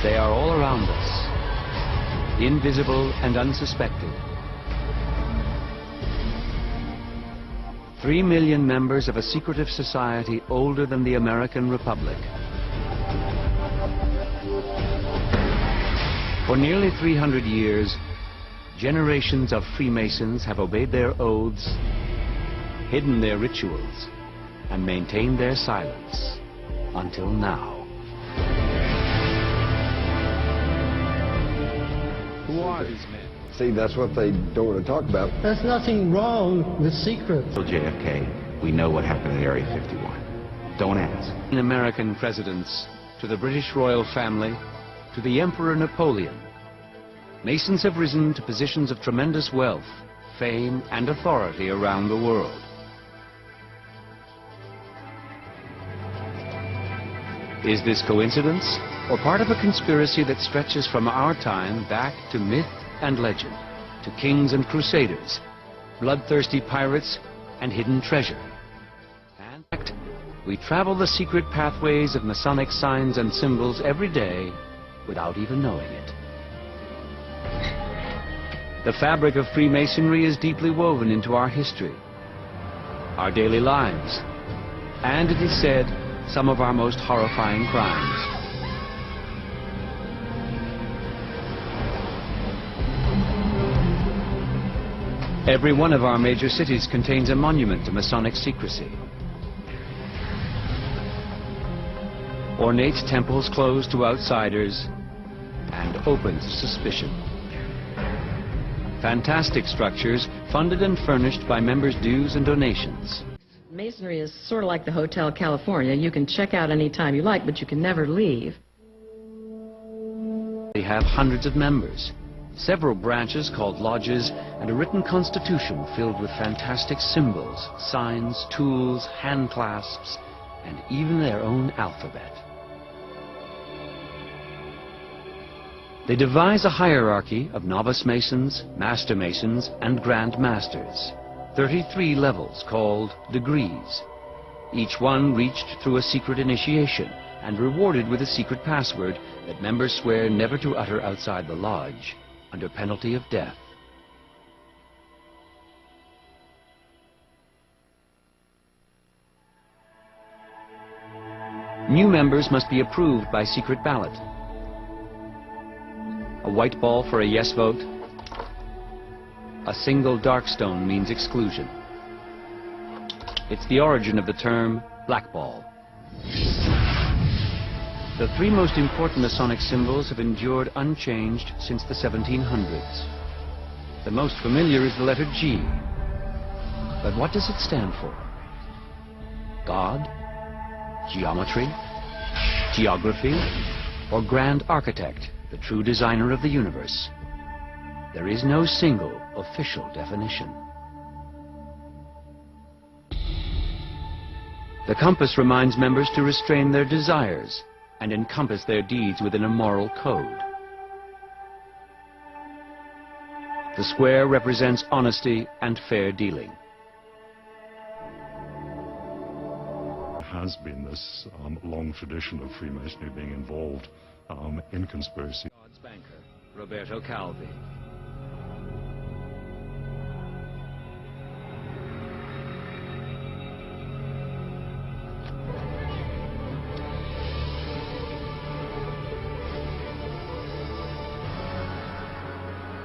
They are all around us, invisible and unsuspected. 3 million members of a secretive society older than the American Republic. For nearly 300 years, generations of Freemasons have obeyed their oaths, hidden their rituals, and maintained their silence until now. Who are these men? See, that's what they don't want to talk about. There's nothing wrong with secrets. JFK, we know what happened at Area 51. Don't ask. American presidents, to the British royal family, to the Emperor Napoleon, Masons have risen to positions of tremendous wealth, fame, and authority around the world. Is this coincidence, or part of a conspiracy that stretches from our time back to myth and legend, to kings and crusaders, bloodthirsty pirates, and hidden treasure? And in fact, we travel the secret pathways of Masonic signs and symbols every day without even knowing it. The fabric of Freemasonry is deeply woven into our history, our daily lives, and it is said, some of our most horrifying crimes. Every one of our major cities contains a monument to Masonic secrecy. Ornate temples closed to outsiders and open to suspicion. Fantastic structures funded and furnished by members' dues and donations. Masonry is sort of like the Hotel California. You can check out any time you like, but you can never leave. They have hundreds of members, several branches called lodges, and a written constitution filled with fantastic symbols, signs, tools, hand clasps, and even their own alphabet. They devise a hierarchy of novice Masons, Master Masons, and Grand Masters. 33 levels called degrees. Each one reached through a secret initiation and rewarded with a secret password that members swear never to utter outside the lodge, under penalty of death. New members must be approved by secret ballot. A white ball for a yes vote. A single dark stone means exclusion. It's the origin of the term blackball. The 3 most important Masonic symbols have endured unchanged since the 1700s. The most familiar is the letter G. But what does it stand for? God? Geometry? Geography? Or Grand Architect, the true designer of the universe? There is no single official definition. The compass reminds members to restrain their desires and encompass their deeds within a moral code. The square represents honesty and fair dealing. There has been this long tradition of Freemasonry being involved in conspiracy. God's banker, Roberto Calvi.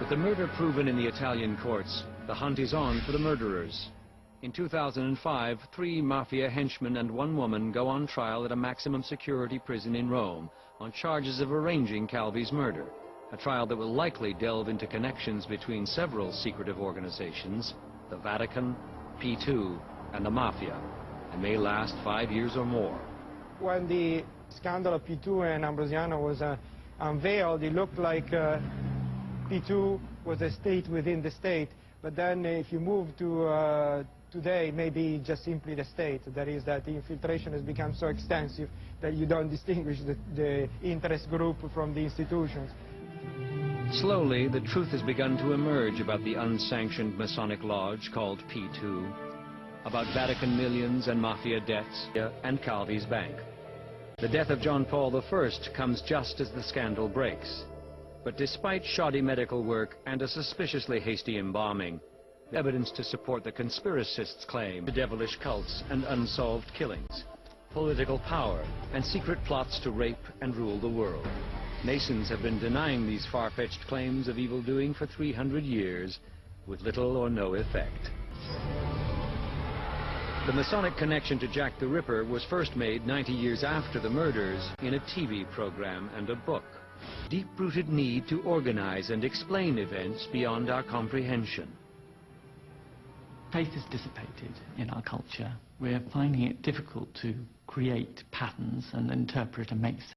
With the murder proven in the Italian courts, the hunt is on for the murderers. In 2005, 3 mafia henchmen and 1 woman go on trial at a maximum security prison in Rome on charges of arranging Calvi's murder, a trial that will likely delve into connections between several secretive organizations, the Vatican, P2, and the Mafia, and may last 5 years or more. When the scandal of P2 and Ambrosiano was unveiled, it looked like P2 was a state within the state, but then if you move to today, maybe just simply the state. That is, that the infiltration has become so extensive that you don't distinguish the interest group from the institutions. Slowly, the truth has begun to emerge about the unsanctioned Masonic lodge called P2, about Vatican millions and Mafia debts, and Calvi's bank. The death of John Paul I comes just as the scandal breaks. But despite shoddy medical work and a suspiciously hasty embalming, evidence to support the conspiracists' claim to devilish cults and unsolved killings, political power, and secret plots to rape and rule the world. Masons have been denying these far-fetched claims of evildoing for 300 years, with little or no effect. The Masonic connection to Jack the Ripper was first made 90 years after the murders in a TV program and a book. Deep-rooted need to organize and explain events beyond our comprehension. Faith has dissipated in our culture. We're finding it difficult to create patterns and interpret and make